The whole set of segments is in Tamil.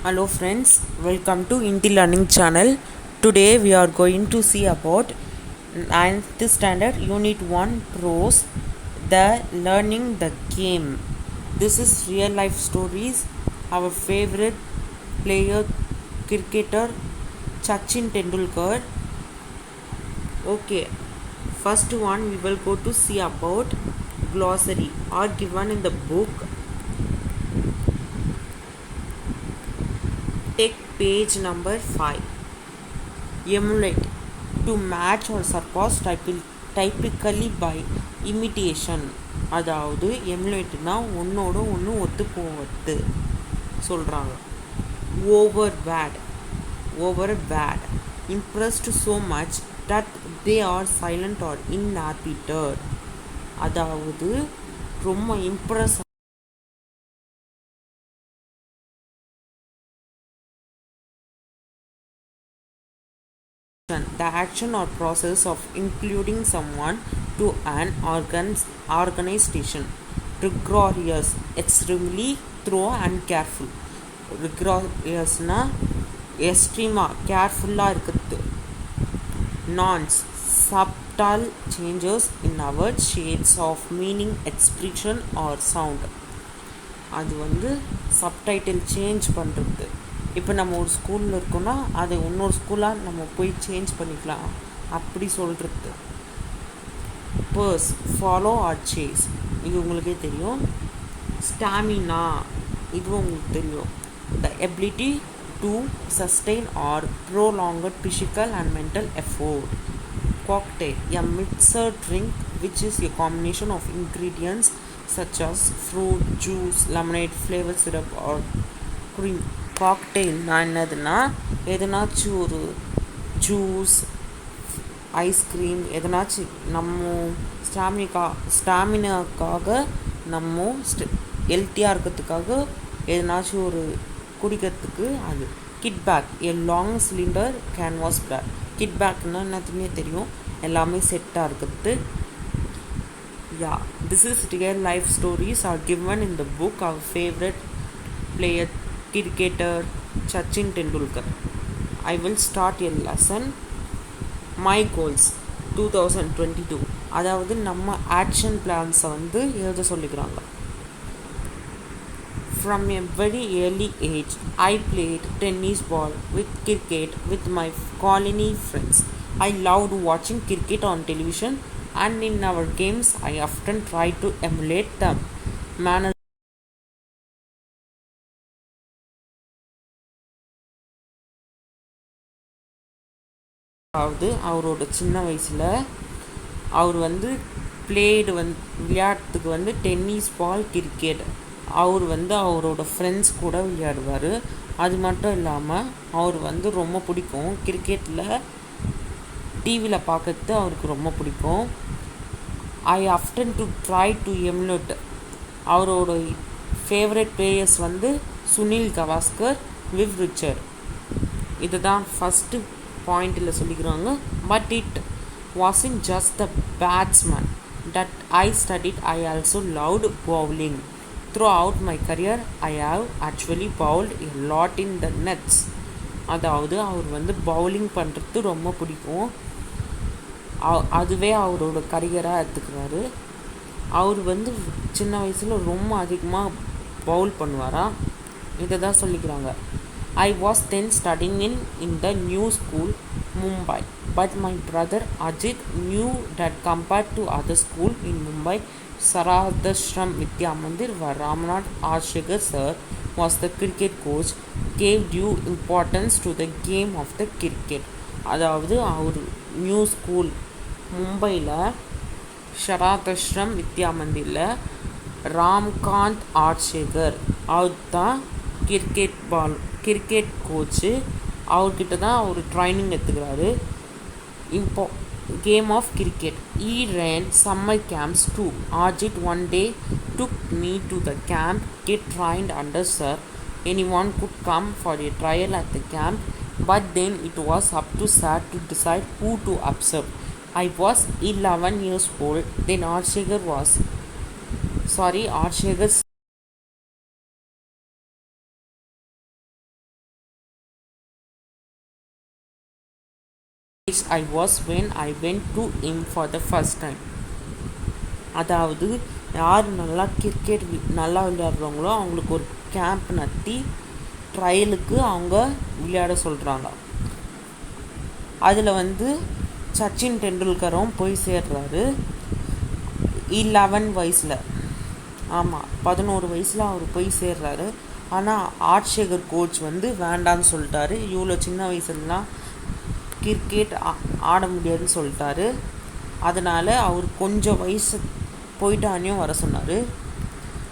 Hello friends, welcome to Inti Learning channel. Today we are going to see about 9th standard unit 1 prose, the learning the game. This is real life stories. Our favorite player cricketer Sachin Tendulkar. Okay, first one we will go to see about glossary are given in the book. Take page number 5. Emulate to match or surpass typically by imitation. அதாவது எமுலேட்னா ஒன்னோட ஒன்று ஒத்து போவது சொல்கிறாங்க. Overbad impressed so much that they are silent or inhabited. அதாவது ரொம்ப Impress the action or process of including someone to an organization. Rigorous, extremely thorough and careful. Rigorousனா எக்ஸ்ட்ரீமா கேர்ஃபுல்லாக இருக்குது. Nouns, subtle changes in our shades of meaning, expression or sound. அது வந்து சப்டைட்டில் சேஞ்ச் பண்ணுறது. இப்போ நம்ம ஒரு ஸ்கூலில் இருக்கோன்னா அதை இன்னொரு ஸ்கூலாக நம்ம போய் சேஞ்ச் பண்ணிக்கலாம், அப்படி சொல்கிறது. பர்ஸ், ஃபாலோ ஆர் சேஸ், இது உங்களுக்கே தெரியும். ஸ்டாமினா, இதுவும் உங்களுக்கு தெரியும். The ability to sustain or prolonged physical and mental effort. Cocktail, a mixer drink which is a combination of ingredients such as fruit, juice, lemonade, flavor syrup or cream. காக்டெயில்னா என்னதுன்னா எதனாச்சும் ஒரு ஜூஸ், ஐஸ்கிரீம், எதனாச்சும் நம்ம ஸ்டாமினாக்காக நம்ம ஹெல்த்தியாக இருக்கிறதுக்காக எதனாச்சும் ஒரு குடிக்கிறதுக்கு. அது kit bag, a long cylinder canvas bag. Kit பேக்னா என்னத்துமே தெரியும், எல்லாமே செட்டாக இருக்குது. Yeah, this is real life stories are given in the book. Our favorite player cricketer Sachin Tendulkar. I will start a lesson. My goals 2022. அதாவது நம்ம ஆக்ஷன் பிளான்ஸை வந்து எழுத சொல்லிக்கிறாங்க. From a very early age, I played tennis ball with cricket with my colony friends. I loved watching cricket on television, and in our games, I often tried to emulate them. அதாவது அவரோட சின்ன வயசில் அவர் வந்து விளையாட்டுக்கு வந்து டென்னிஸ் பால், கிரிக்கெட் அவர் வந்து அவரோட ஃப்ரெண்ட்ஸ் கூட விளையாடுவார். அது மட்டும் இல்லாமல் அவர் வந்து ரொம்ப பிடிக்கும் கிரிக்கெட்டில் டிவியில் பார்க்கறது அவருக்கு ரொம்ப பிடிக்கும். I often to try to emulate. அவரோட ஃபேவரட் பிளேயர்ஸ் வந்து சுனில் கவாஸ்கர், விவ் ரிச்சர்ட். இதுதான் ஃபஸ்ட்டு பாயிண்டில் சொல்லிக்கிறாங்க. But it wasn't just the batsman that I studied. I also loved bowling. Throughout my career, I have actually bowled a lot in the nets. அதாவது அவர் வந்து பவுலிங் பண்ணுறது ரொம்ப பிடிக்கும். அதுவே அவரோட கரியராக எடுத்துக்கிறாரு. அவர் வந்து சின்ன வயசில் ரொம்ப அதிகமாக பவுல் பண்ணுவாராம். இதை தான் சொல்லிக்கிறாங்க. I was then studying in the new school, Mumbai. But my brother Ajit knew that compared to other school in Mumbai, Saradashram Vidya Mandir, where Ramnath Ashekar sir was the cricket coach, gave due importance to the game of the cricket. அதாவது அவர் நியூ ஸ்கூல் மும்பையில் ஷராதஷ்ரம் வித்யா மந்திரில் ராம்காந்த் ஆர்ஷேகர் அவர் தான் கிரிக்கெட் கோச்சு. அவர்கிட்ட தான் அவர் training எடுத்துக்கிறாரு. Game of cricket. He ran summer camps too. Ajit one day took me to the camp, get trained under sir. Anyone could come for a trial at the camp, but then it was up to sir to decide who to observe. I was 11 years old. Then Arshegars age I was when I went to him for the first time. அதாவது யார் நல்லா கிரிக்கெட் நல்லா விளையாடுறாங்களோ அவங்களுக்கு ஒரு கேம்ப் நடத்தி ட்ரையலுக்கு அவங்க விளையாட சொல்கிறாங்க. அதில் வந்து சச்சின் டெண்டுல்கரும் போய் சேர்றாரு 11 வயசில். ஆமாம், 11 வயசில் அவர் போய் சேர்றாரு. ஆனால் ஆட்சேகர் கோச் வந்து வேண்டான்னு சொல்லிட்டாரு. இவ்வளோ சின்ன வயசுலலாம் கிரிக்கெட் ஆட முடியாதுன்னு சொல்லிட்டாரு. அதனால் அவர் கொஞ்சம் வயசு போயிட்டானையும் வர சொன்னார்.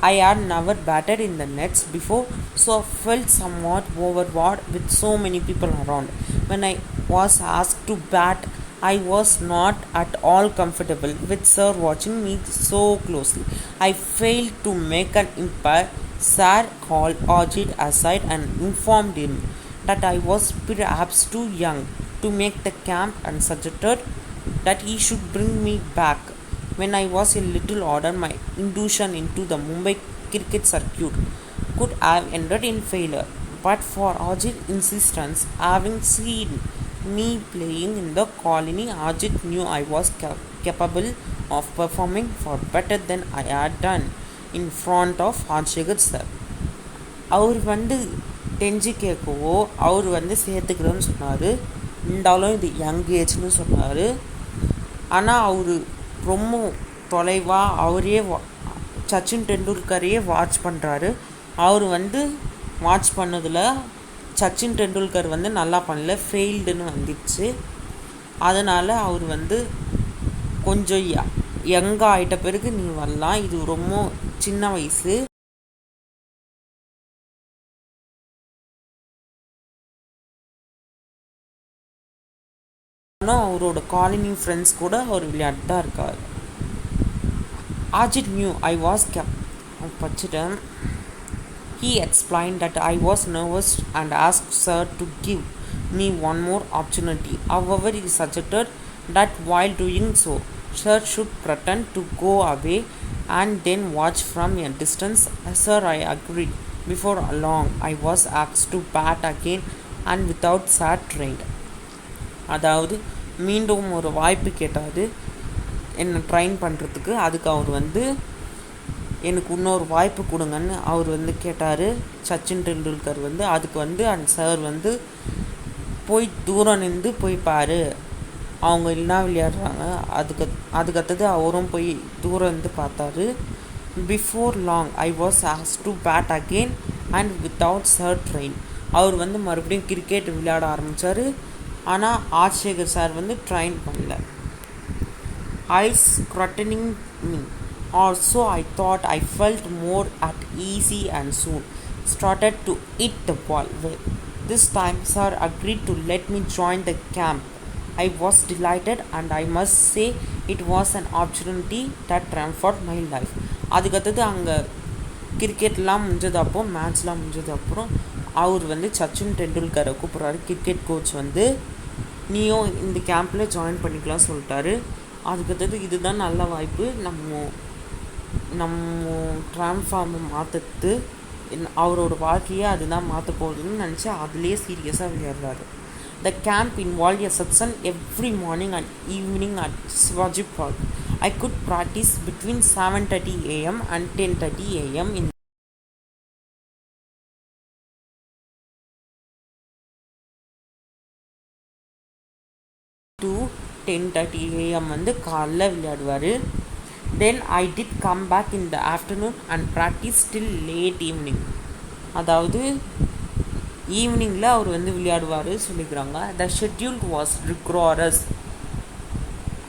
I had never batted in the nets before, so I felt somewhat overawed with so many people around. When I was asked to bat, I was not at all comfortable with Sir watching me so closely. I failed to make an impact. Sir called Ajit aside and informed him that I was perhaps too young to make the camp and suggested that he should bring me back when I was a little older. My induction into the Mumbai cricket circuit could have ended in failure, but for Ajit's insistence, having seen me playing in the colony, Ajit knew I was capable of performing far better than I had done in front of Ajit sir. அவர் வந்து டெஞ்சி கேட்கவோ அவர் வந்து சேர்த்துக்கிறேன்னு சொன்னார். இருந்தாலும் இது யங் ஏஜ்னு சொன்னார். ஆனால் அவர் ரொம்ப தொலைவாக அவரே சச்சின் டெண்டுல்கரையே வாட்ச் பண்ணுறாரு. அவர் வந்து வாட்ச் பண்ணதில் சச்சின் டெண்டுல்கர் வந்து நல்லா பண்ணல, ஃபெயில்டுன்னு வந்துடுச்சு. அதனால் அவர் வந்து கொஞ்சம் யங்காக ஆகிட்ட பிறகு நீ வரலாம், இது ரொம்ப சின்ன வயசு. ஆனால் அவரோட காலனி ஃப்ரெண்ட்ஸ் கூட அவர் விளையாட்டு தான் இருக்கார். Ajit knew I was படிச்சிட்டேன். He explained that I was nervous and asked Sir to give me one more opportunity. However, he suggested that while doing so, Sir should pretend to go away and then watch from a distance. Sir, I agreed. Before long, I was asked to bat again and without Sir trained. அதாவது மீண்டும் ஒரு வாய்ப்பு கேட்டார் என்னை ட்ரைன் பண்ணுறதுக்கு. அதுக்கு அவர் வந்து எனக்கு இன்னொரு வாய்ப்பு கொடுங்கன்னு அவர் வந்து கேட்டார் சச்சின் டெண்டுல்கர் வந்து. அதுக்கு வந்து அந்த சார் வந்து போய் தூரம் நின்று போய் பாரு, அவங்க என்ன விளையாடுறாங்க. அதுக்கடுத்தது அவரும் போய் தூரம் இருந்து பார்த்தாரு. Before long I was asked to bat again and without sir train. அவர் வந்து மறுபடியும் கிரிக்கெட் விளையாட ஆரம்பித்தார். ஆனால் ஆட்சேகர் சார் வந்து ட்ரைன் பண்ணல. Eyes scrutinising me. Also, I thought I felt more at ease and soon started to hit the ball well. This time, Sir agreed to let me join the camp. I was delighted and I must say it was an opportunity that transformed my life. அதுக்கடுத்தது அங்கே கிரிக்கெட்லாம் முடிஞ்சது மேட்ச்லாம் முடிஞ்சது அப்புறம் அவர் வந்து சச்சின் டெண்டுல்கரை கூப்பிட்றாரு. கிரிக்கெட் கோச் வந்து நீயும் இந்த கேம்பில் ஜாயின் பண்ணிக்கலாம் சொல்லிட்டாரு. அதுக்கடுத்தது இதுதான் நல்ல வாய்ப்பு, நம்ம ட்ரான்ஸ்ஃபார்மை மாற்றுறது, அவரோட வாழ்க்கையே அதுதான் மாற்ற போகுதுன்னு நினச்சி அதுலேயே சீரியஸாக விளையாடுறாரு. The camp involved a session every morning and evening at Shivaji Park. I could practice between 7:30 a.m. and 10:30 a.m. in to 10:30 a.m. வந்து காலைல விளையாடுவார். Then I did come back in the afternoon and practice till late evening. அதாவது ஈவினிங்கில் அவர் வந்து விளையாடுவார் சொல்லிக்கிறாங்க. The schedule was rigorous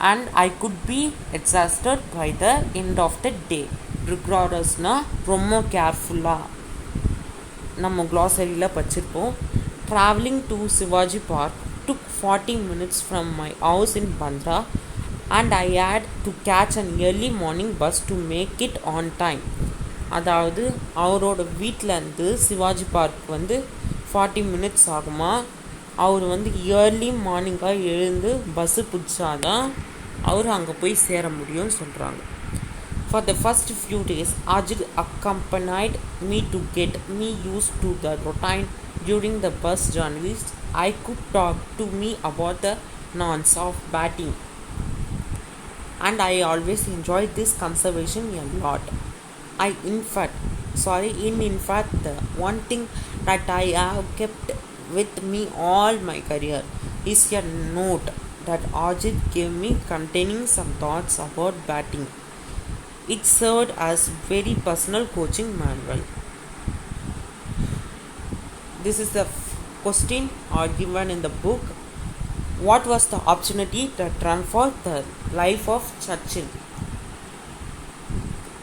and I could be exhausted by the end of the day. rigorousனால் ரொம்ப கேர்ஃபுல்லாக நம்ம க்ளாசரியில் படிச்சிருப்போம். Traveling to Shivaji Park took 40 minutes from my house in Bandra and I had to catch an early morning bus to make it on time. அதாவது அவரோட வீட்டிலேருந்து சிவாஜி பார்க் வந்து 40 மினிட்ஸ் ஆகுமா. அவர் வந்து ஏர்லி மார்னிங்காக எழுந்து பஸ்ஸு பிடிச்சாதான் அவர் அங்கே போய் சேர முடியும்னு சொல்கிறாங்க. For the first few days, Ajit accompanied me to get me used to the routine during the bus journeys. I could talk to me about the nonce of batting, and I always enjoyed this conservation a lot. In fact, the one thing that I have kept with me all my career is a note that Ajit gave me containing some thoughts about batting. It served as very personal coaching manual. This is the question given in the book. What was the opportunity that transformed the life of Sachin?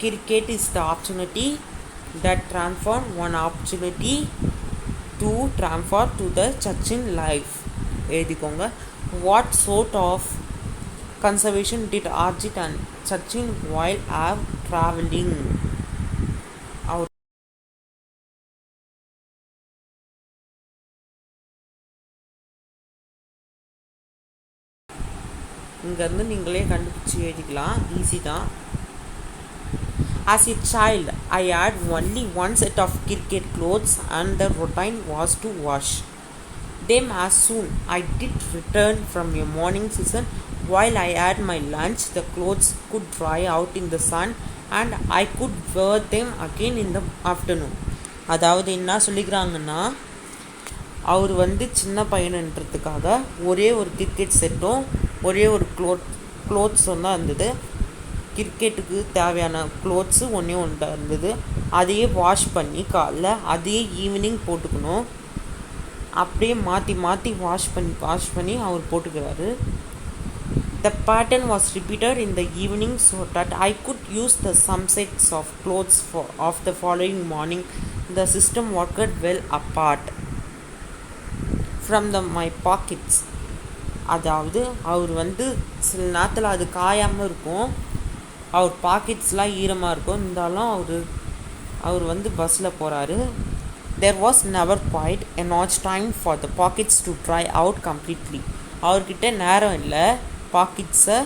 Cricket is the opportunity that transformed one opportunity to transfer to the Sachin life. எழுதிக்கோங்க. What sort of conservation did Arjit and Sachin while out traveling? அவர் இங்கேருந்து நீங்களே கண்டுபிடிச்சி எழுதிக்கலாம். ஈஸி தான். As a child, I had only one set of cricket clothes and the routine was to wash them as soon I did return from a morning session. While I had my lunch, the clothes could dry out in the sun and I could wear them again in the afternoon. அதாவது என்ன சொல்லிக்கிறாங்கன்னா, அவர் சின்ன பையனுன்றதுக்காக ஒரே ஒரு கிரிக்கெட் செட்டும் ஒரே ஒரு க்ளோத்ஸும் தான் இருந்தது. கிரிக்கெட்டுக்கு தேவையான க்ளோத்ஸு ஒன்றே தான் இருந்தது. அதையே வாஷ் பண்ணி காலைல அதையே ஈவினிங் போட்டுக்கணும். அப்படியே மாற்றி மாற்றி வாஷ் பண்ணி அவர் போட்டுக்கிறாரு. The pattern was repeated in the evening so that I could use the some sets of clothes of the following morning. The system worked well apart from my pockets. அதாவது அவர் சில நேரத்தில் அது காயாமல் இருக்கும், அவர் பாக்கெட்ஸ்லாம் ஈரமாக இருக்கும். இருந்தாலும் அவர் பஸ்ஸில் போகிறாரு. There was never quite enough time for the pockets to dry out completely. அவர்கிட்ட நேரம் இல்லை, பாக்கெட்ஸை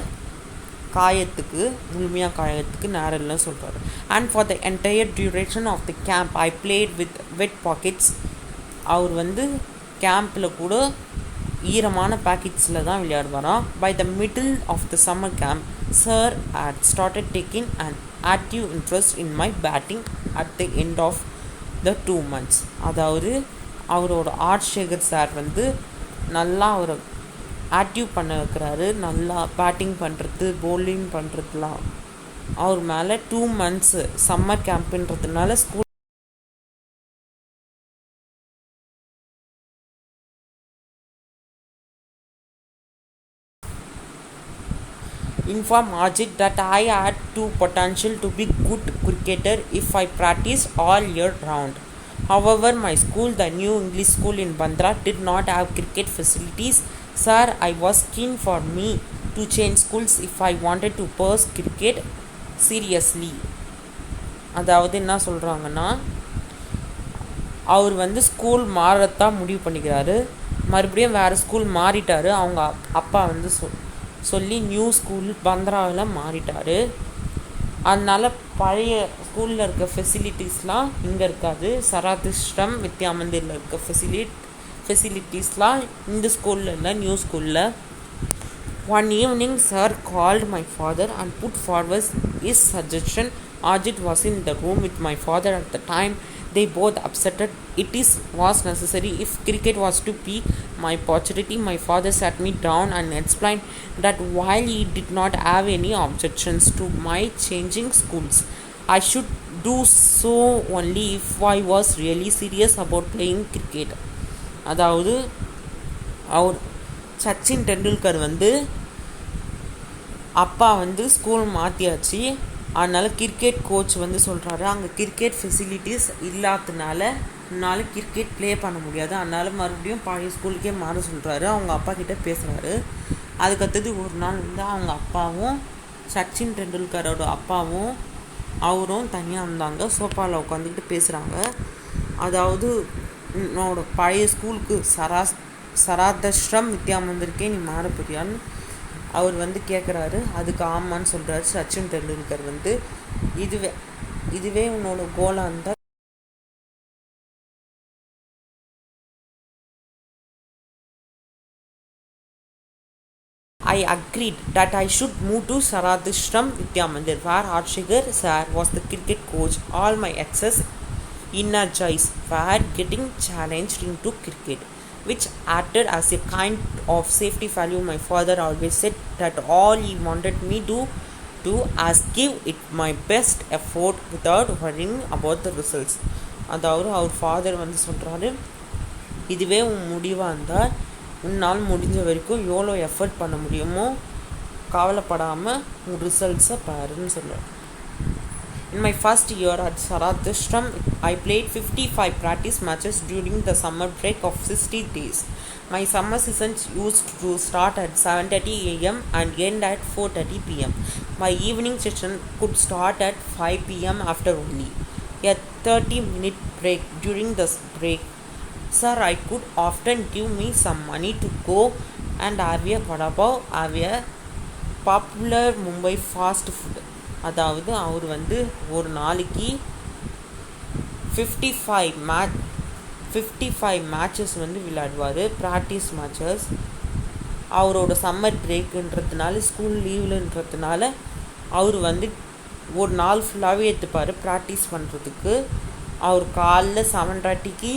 முழுமையாக காயத்துக்கு நேரம் இல்லைன்னு சொல்கிறாரு. And for the entire duration of the camp, I played with wet pockets. அவர் கேம்பில் கூட ஈரமான பாக்கெட்ஸில் தான் விளையாடுவாராம். By the middle of the summer camp, Sir had started taking an active interest in my batting at the end of the 2 months. அதாவது அவரோட சேகர் சார் நல்லா அவரை ஆக்டிவ் பண்ண வைக்கிறாரு. நல்லா பேட்டிங் பண்ணுறது, பவுலிங் பண்ணுறதுலாம் அவர் மேலே 2 months சம்மர் கேம்ப்புன்றதுனால school inform Ajit that I had to potential to be good cricketer if I practiced all year round. However, my school, the New English School in Bandra, did not have cricket facilities. Sir, I was keen for me to change schools if I wanted to pursue cricket seriously. அதாவது என்ன சொல்கிறாங்கன்னா, அவர் ஸ்கூல் மாறத்தான் முடிவு பண்ணிக்கிறாரு. மறுபடியும் வேறு ஸ்கூல் மாறிட்டார். அவங்க அப்பா சொல்லி நியூ ஸ்கூல் பந்த்ராவில் மாறிட்டார். அதனால் பழைய ஸ்கூலில் இருக்க ஃபெசிலிட்டிஸ்லாம் இங்கே இருக்காது. சராதிஷ்டம் வித்யா மந்திரில் இருக்க ஃபெசிலிட்டிஸ்லாம் இந்த ஸ்கூலில் இல்லை, நியூ ஸ்கூலில். One evening, Sir called my father and put forward his suggestion. Ajit was in the room with my father at the time. They both accepted it was necessary if cricket was to be my opportunity. My father sat me down and explained that while he did not have any objections to my changing schools, I should do so only if I was really serious about playing cricket. அதாவது அவர் சச்சின் டெண்டுல்கர் அப்பா ஸ்கூல் மாற்றியாச்சு. அதனால் கிரிக்கெட் கோச் சொல்கிறாரு, அங்கே கிரிக்கெட் ஃபெசிலிட்டிஸ் இல்லாததுனால என்னால் கிரிக்கெட் ப்ளே பண்ண முடியாது. அதனால் மறுபடியும் பழைய ஸ்கூலுக்கே மாற சொல்கிறாரு. அவங்க அப்பா கிட்டே பேசுகிறாரு. அதுக்கடுத்தது ஒரு நாள் அவங்க அப்பாவும் சச்சின் டெண்டுல்கரோட அப்பாவும் அவரும் தனியாக இருந்தாங்க. சோஃபாவில் உட்காந்துக்கிட்டு பேசுகிறாங்க. அதாவது என்னோட பழைய ஸ்கூலுக்கு சராதஷ்ரம் வித்யா மந்திருக்கே நீ மாற போறியான்னு அவர் கேட்குறாரு. அதுக்கு ஆமான்னு சொல்கிறாரு சச்சின் டெண்டுல்கர். இதுவே உன்னோட கோலாக இருந்தால் I agreed that I should move to Saradishram Vidya Mandir, where Arshigir sir was the cricket coach. All my exes energized were getting challenged into cricket, which acted as a kind of safety value. My father always said that all he wanted me to do as give it my best effort without worrying about the results. அதாவது அவர் ஃபாதர் வந்து சொல்கிறாரு, இதுவே உன் முடிவாக இருந்தால் உன்னால் முடிஞ்ச வரைக்கும் எவ்வளோ எஃபர்ட் பண்ண முடியுமோ கவலைப்படாமல் உன் ரிசல்ட்ஸை பாருன்னு சொல்லுவார். In my first year at Saradishram, I played 55 practice matches during the summer break of 60 days. My summer season used to start at 7:30 a.m. and end at 4:30 p.m. My evening session could start at 5 p.m. after only a 30-minute break. During this break, sir, I could often give me some money to go and have a vada pav, have a popular Mumbai fast food. அதாவது அவர் வந்து ஒரு நாளைக்கு 55 மேட்சஸ் வந்து விளையாடுவார், ப்ராக்டிஸ் மேட்சஸ். அவரோட சம்மர் பிரேக்குன்றதுனால, ஸ்கூல் லீவ்லன்றதுனால அவர் வந்து ஒரு நாள் ஃபுல்லாகவே எடுத்துப்பார் ப்ராக்டிஸ் பண்ணுறதுக்கு. அவர் காலைல 7:30க்கு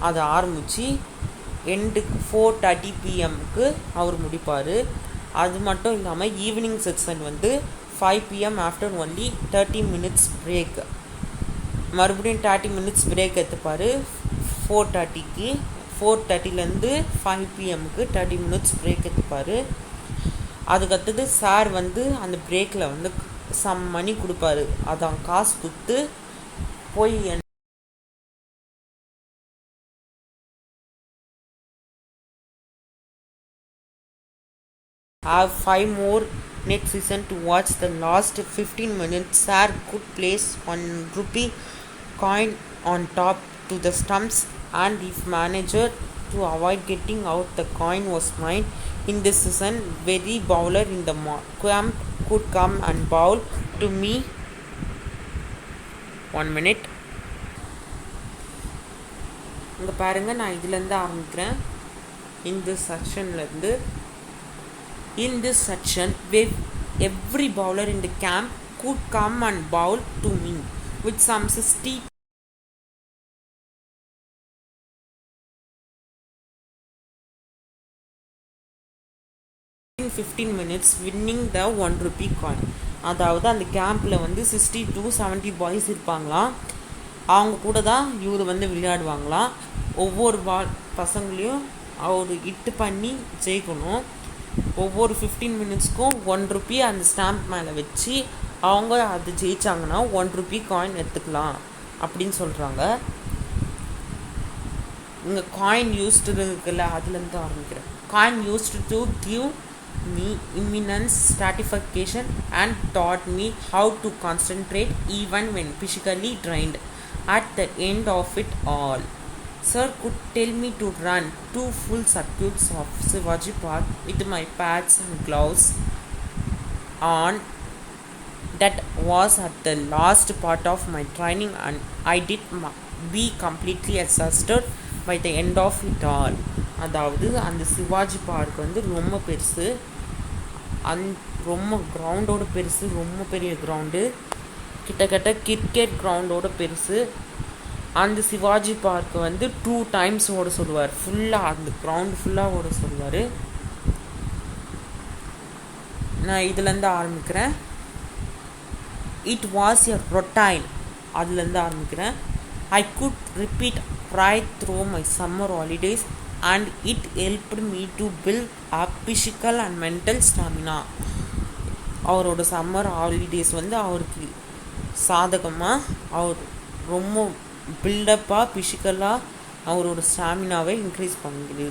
அதை ஆரம்பித்து எண்டுக்கு 4:30 p.m.க்கு அவர் முடிப்பார். அது மட்டும் இல்லாமல் ஈவினிங் செக்ஷன் வந்து 5 p.m. after only 30 minutes break. மறுபடியும் 30 minutes பிரேக் எடுத்துப்பார் 4:30க்கு. 4:30லேருந்து 5 p.m.க்கு 30 minutes பிரேக் எடுத்துப்பார். அதுக்கடுத்தது சார் வந்து அந்த பிரேக்கில் வந்து சம் மணி கொடுப்பாரு. அதான் காசு கொடுத்து போய் have 5 more next season to watch the last 15 minutes. Sir could place 1 rupee coin on top to the stumps, and if manager to avoid getting out, the coin was mine. In this season, very bowler in the camp could come and bowl to me. 1 minute. இங்கே பாருங்கள், நான் இதுலேருந்து ஆரம்பிக்கிறேன். இந்த செக்ஷன்லேருந்து In this section, every bowler in the camp could come and bowl to me with some 15 minutes winning the 1 rupee coin. அதாவது அந்த கேம்பில் வந்து 60 to 70 பாய்ஸ் இருப்பாங்களாம். அவங்க கூட தான் இவர் வந்து விளையாடுவாங்களாம். ஒவ்வொரு பசங்களையும் அவர் இட்டு பண்ணி ஜெயிக்கணும். ஒவ்வொரு 15 மினிட்ஸ்க்கும் 1 ரூபி அந்த ஸ்டாம்ப் மேலே வச்சு அவங்க அது ஜெயிச்சாங்கன்னா 1 ரூபி காயின் எடுத்துக்கலாம் அப்படின்னு சொல்கிறாங்க. இங்கே காயின் யூஸ்டு இருக்குல்ல, அதுலேருந்து ஆரம்பிக்கிறேன். Coin used to give me immense satisfaction and taught me how to concentrate even when physically drained. At the end of it all, sir could tell me to run 2 full circuits of Shivaji Park with my pads and gloves on. That was at the last part of my training, and I did be completely exhausted by the end of it all. அதாவது அந்த சிவாஜி பார்க் வந்து ரொம்ப பெருசு, ரொம்ப கிரவுண்டோட பெருசு, ரொம்ப பெரிய கிரவுண்டு, கிட்டத்தட்ட கிரிக்கெட் கிரவுண்டோட பெருசு. அந்த சிவாஜி பார்க் வந்து 2 times ஓட சொல்லுவார், ஃபுல்லாக அந்த கிரவுண்டு ஃபுல்லாக ஓட சொல்லுவார். நான் இதுலேருந்து ஆரம்பிக்கிறேன். இட் வாஸ் எ ரொட்டைன், அதுலேருந்து ஆரம்பிக்கிறேன். I could repeat right through my summer holidays, and it helped me to build up physical and mental stamina. அவரோட சம்மர் ஹாலிடேஸ் வந்து அவருக்கு சாதகமாக அவர் ரொம்ப பில்டப்பாக ஃபிசிக்கலாக அவரோட ஸ்டாமினாவை இன்க்ரீஸ் பண்ணிடுது.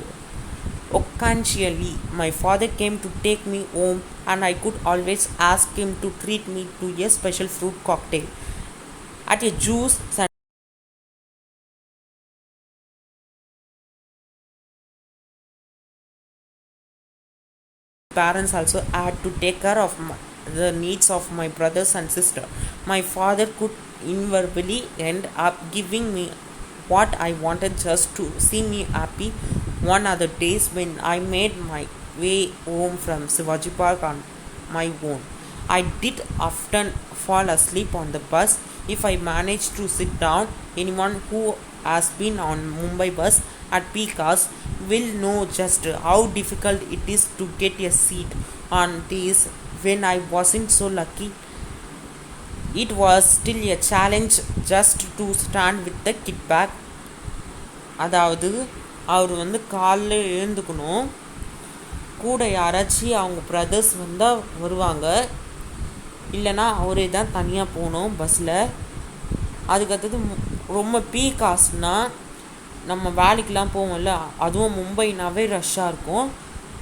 Occasionally, my father came to take me home, and I could always ask him to treat me to a special fruit cocktail at a juice center. Parents also had to take care of the needs of my brothers and sister. My father could invariably end up giving me what I wanted just to see me happy. One other days when I made my way home from Shivaji Park on my own. I did often fall asleep on the bus if I managed to sit down. Anyone who has been on Mumbai bus at peak hours will know just how difficult it is to get a seat on days when I wasn't so lucky. It was still a challenge just to stand with the kit bag. அதாவது அவர் வந்து காலைல எழுந்துக்கணும், கூட யாராச்சும் அவங்க ப்ரதர்ஸ் வந்தால் வருவாங்க, இல்லைனா அவரே தான் தனியாக போகணும் பஸ்ஸில். அதுக்கடுத்தது ரொம்ப பீக் காசுனால் நம்ம வேலைக்கெலாம் போவோம்ல, அதுவும் மும்பைனாவே ரஷ்ஷாக இருக்கும்.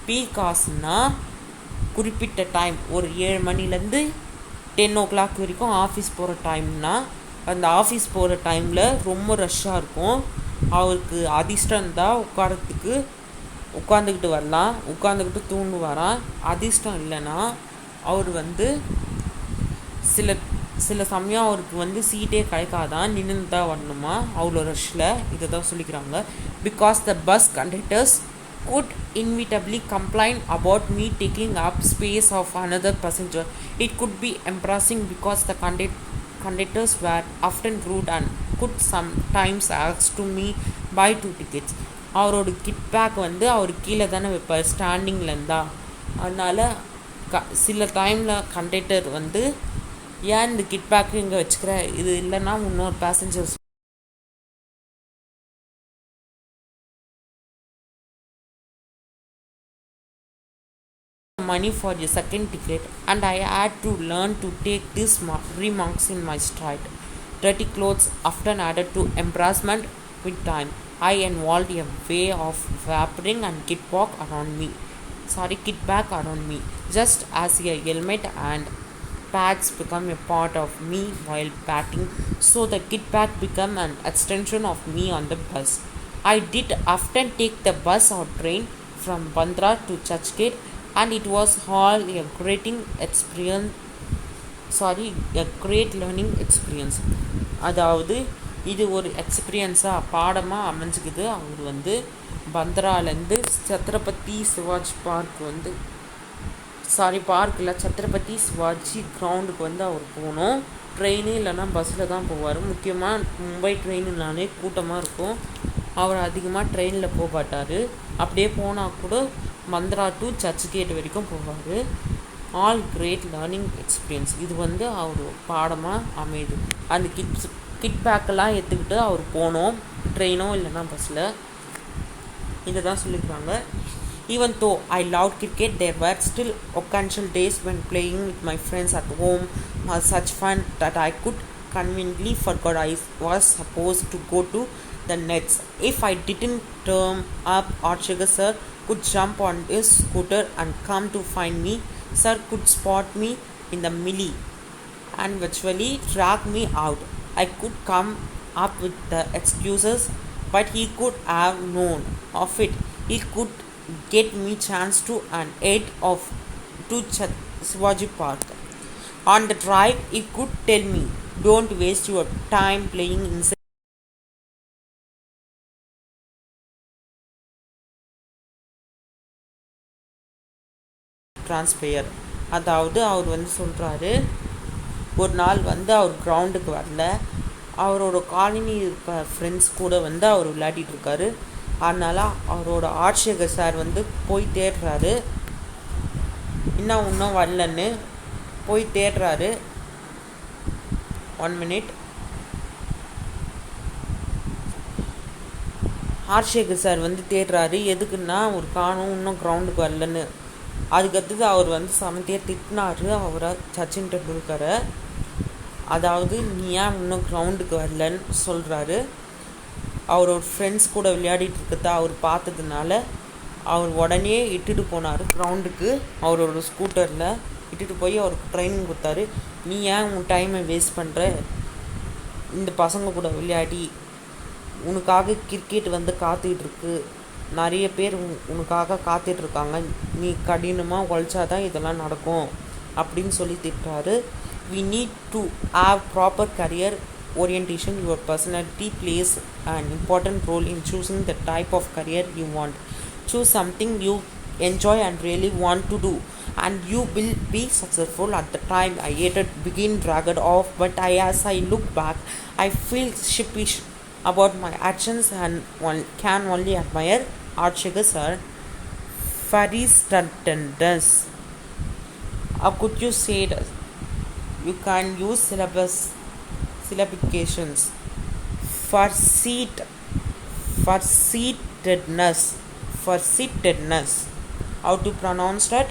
பீக் காசுனா குறிப்பிட்ட டைம் ஒரு 7 மணிலேருந்து 10 o'clock வரைக்கும் ஆஃபீஸ் போகிற டைம்னா, அந்த ஆஃபீஸ் போகிற டைமில் ரொம்ப ரஷ்ஷாக இருக்கும். அவருக்கு அதிர்ஷ்டம் தான் உட்காந்துக்கிட்டு வரலாம், உட்காந்துக்கிட்டு தூங்குவாராம். அதிர்ஷ்டம் இல்லைன்னா அவர் வந்து சில சமயம் அவருக்கு வந்து சீட்டே கிடைக்காதான், நின்று தான் வரணுமா அவ்வளோ ரஷ்ஷில். இதை தான் சொல்லிக்கிறாங்க. Because the bus conductors could inevitably complain about me taking up space of another passenger. It could be embarrassing because the conductors were often rude and could sometimes ask to me buy 2 tickets. அவரோட கிட் பேக் வந்து அவர் கீழே தானே வைப்பார் ஸ்டாண்டிங்கில் இருந்தா. அதனால் சில டைமில் கண்டக்டர் வந்து ஏன் இந்த கிட் பேக்கு இங்கே வச்சுக்கிற, இது இல்லைன்னா இன்னொரு passengers money for a second ticket, and I had to learn to take these remarks in my stride. Dirty clothes often added to embarrassment with time. I involved a way of wrapping and kit bag around me, just as a helmet and pads become a part of me while batting, so the kit bag became an extension of me on the bus. I did often take the bus or train from Bandra to Churchgate, and it was all a great learning experience. அதாவது இது ஒரு எக்ஸ்பீரியன்ஸாக பாடமாக அமைஞ்சிக்குது. அவர் வந்து பந்த்ராலேருந்து சத்ரபதி சிவாஜி சத்ரபதி சிவாஜி கிரவுண்டுக்கு வந்து அவர் போகணும். ட்ரெயின் இல்லைன்னா பஸ்ஸில் தான் போவார். முக்கியமாக மும்பை ட்ரெயின்னாலே கூட்டமாக இருக்கும். அவர் அதிகமாக ட்ரெயினில் போக மாட்டார். அப்படியே போனால் கூட மந்த்ரா டு சர்ச் கேட் வரைக்கும் போவார். All great learning experience. இது வந்து அவர் பாடமாக அமையுது. அந்த கிட் பேக்கெல்லாம் எடுத்துக்கிட்டு அவர் போனோம், ட்ரெயினோ இல்லைன்னா பஸ்ஸில். இதை தான் சொல்லியிருக்காங்க. Even though I loved cricket, there were still occasional days when playing with my friends at home was such fun that I could conveniently forget I was supposed to go to the nets. If I didn't turn up, Archega sir could jump on his scooter and come to find me. Sir could spot me in the melee and virtually drag me out. I could come up with the excuses, but he could have known of it. He could get me chance to an head of to Shivaji Park. On the drive, he could tell me, "Don't waste your time playing inside." டிரான்ஸ்பயர். அதாவது அவர் வந்து சொல்கிறாரு, ஒரு நாள் வந்து அவர் கிரவுண்டுக்கு வரல, அவரோட காலனி இருக்க ஃப்ரெண்ட்ஸ் கூட வந்து அவர் விளையாடிட்டுருக்காரு. அதனால் அவரோட ஆட்சியகர் சார் வந்து போய் தேடுறாரு, இன்னும் வரலன்னு போய் தேடுறாரு. 1 minute. ஆட்சியகர் சார் வந்து தேடுறாரு, எதுக்குன்னா ஒரு காணும் இன்னும் கிரவுண்டுக்கு வரலன்னு. அதுக்கடுத்தது அவர் வந்து சமத்தியாக திட்டினார் அவரை, சச்சின் டெண்டுல்கரை. அதாவது நீ ஏன் இன்னும் கிரவுண்டுக்கு வரலன்னு சொல்கிறாரு. அவரோட ஃப்ரெண்ட்ஸ் கூட விளையாடிட்டு இருக்கிறத அவர் பார்த்ததுனால அவர் உடனே இட்டுட்டு போனார் கிரவுண்டுக்கு. அவரோட ஸ்கூட்டரில் இட்டுட்டு போய் அவருக்கு ட்ரைனிங் கொடுத்தாரு. நீ ஏன் உன் டைமை வேஸ்ட் பண்ணுற, இந்த பசங்க கூட விளையாடி, உனக்காக கிரிக்கெட் வந்து காத்துக்கிட்டுருக்கு, நிறைய பேர் உனக்காக காத்துட்ருக்காங்க, நீ கடினமாக உழைச்சாதான் இதெல்லாம் நடக்கும் அப்படின்னு சொல்லி திட்டுறாரு. We need to have proper career orientation. Your personality plays an important role in choosing the type of career you want. Choose something you enjoy and really want to do, and you will be successful. At the time I hated begin dragged off, but as I look back, I feel sheepish about my actions and one can only admire Archega sir for his stubbornness. How could you say that? You can use syllabifications for seatedness, for seatedness. How to pronounce that?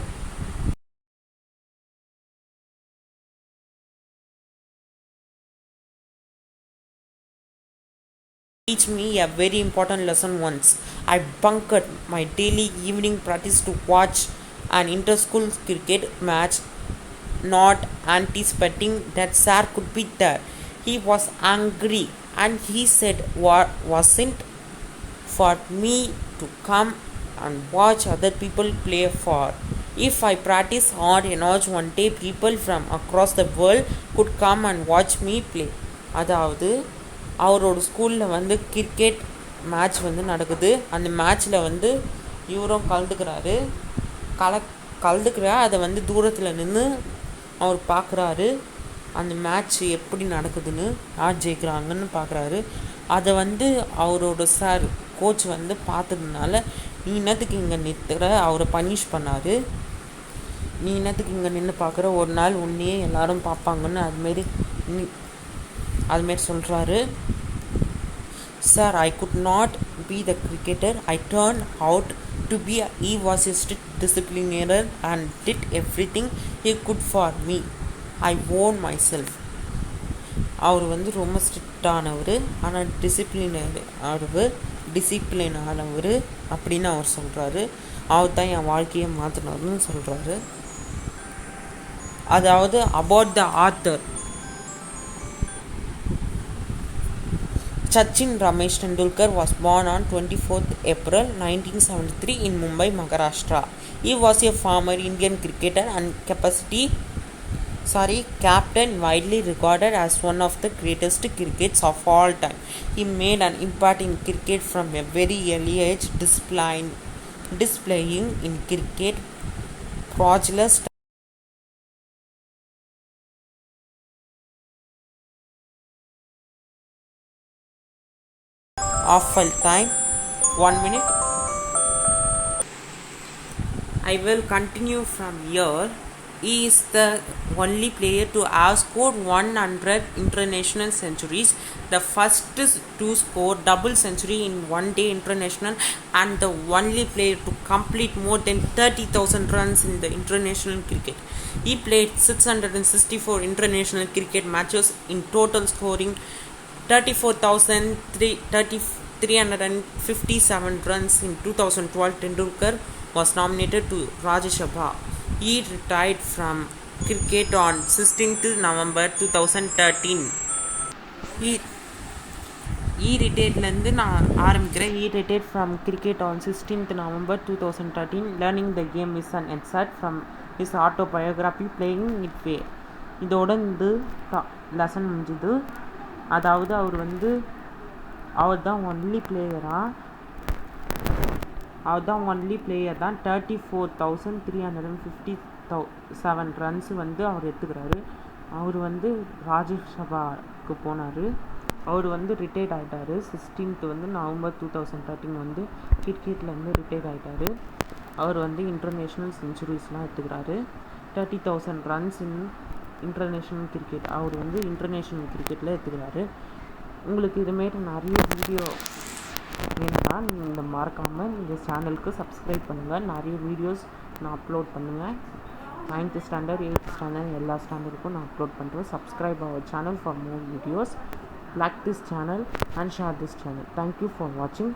Teach me a very important lesson once. I bunked my daily evening practice to watch an inter-school cricket match, not anticipating that sir could be there. He was angry and he said what wasn't for me to come and watch other people play for. If I practice hard enough, one day people from across the world could come and watch me play. அதாவது அவரோட ஸ்கூலில் வந்து கிரிக்கெட் மேட்ச் வந்து நடக்குது. அந்த மேட்ச்சில் வந்து இவரும் கலந்துக்கிறாரு. அதை வந்து தூரத்தில் நின்று அவர் பார்க்குறாரு. அந்த மேட்ச் எப்படி நடக்குதுன்னு, யார் ஜெயிக்கிறாங்கன்னு பார்க்குறாரு. அதை வந்து அவரோட சார் கோச் வந்து பார்த்ததுனால, நீ என்னத்துக்கு இங்கே நிற்கிற, அவரை பனிஷ் பண்ணார். நீ என்னத்துக்கு இங்கே நின்று பார்க்குற, ஒரு நாள் உன்னையே எல்லாரும் பார்ப்பாங்கன்னு அதுமாரி சொல்கிறாரு. Sir, I could not be the cricketer I turn out to be. He was a strict discipliner and did everything he could for me. I own myself. அவர் வந்து ரொம்ப ஸ்ட்ரிக்டானவர், ஆனால் டிசிப்ளின் ஆனவர் அப்படின்னு அவர் சொல்கிறாரு. அவர் தான் என் வாழ்க்கையை மாற்றினார்னு சொல்கிறாரு. அதாவது about the author, Sachin Ramesh Tendulkar was born on 24th April 1973 in Mumbai, Maharashtra. He was a former Indian cricketer and captain, widely regarded as one of the greatest cricketers of all time. He made an impact in cricket from a very early age, displaying in cricket prodigious awful time. 1 minute. I will continue from here. He is the only player to have scored 100 international centuries, the first to score double century in one-day international, and the only player to complete more than 30,000 runs in the international cricket. He played 664 international cricket matches in total, scoring 34,357 runs in 2012. Tendulkar was nominated to Rajya Sabha. He retired from cricket on 16th November 2013. He retired from cricket on 16th November 2013. Learning the game is an excerpt from his autobiography, Playing It Way. இதோட இந்த லெசன் முடிஞ்சுது. அதாவது அவர் தான் ஒன்லி பிளேயர் தான் 34,357 ரன்ஸ் வந்து அவர் எடுத்துக்கிறாரு. அவர் ராஜ்யசபாவுக்கு போனார். அவர் ரிட்டையர்ட் ஆகிட்டார். 16th நவம்பர் 2013 கிரிக்கெட்லேருந்து ரிட்டையர்ட் ஆகிட்டார். அவர் இன்டர்நேஷ்னல் செஞ்சுரிஸ்லாம் எடுத்துக்கிறாரு. 30,000 ரன்ஸ் இன் இன்டர்நேஷ்னல் கிரிக்கெட் அவர் இன்டர்நேஷ்னல் கிரிக்கெட்டில் எடுத்துக்கிறாரு. உங்களுக்கு இதுமாரி நிறைய வீடியோ வேணும்னா நீங்கள் மறக்காமல் இந்த சேனலுக்கு சப்ஸ்கிரைப் பண்ணுங்கள். நிறைய வீடியோஸ் நான் அப்லோட் பண்ணுவேன். 9th standard 8th standard எல்லா ஸ்டாண்டர்டுக்கும் நான் அப்லோட் பண்ணுறேன். சப்ஸ்கிரைப் அவர் channel for more videos. Like this channel and share this channel. Thank you for watching.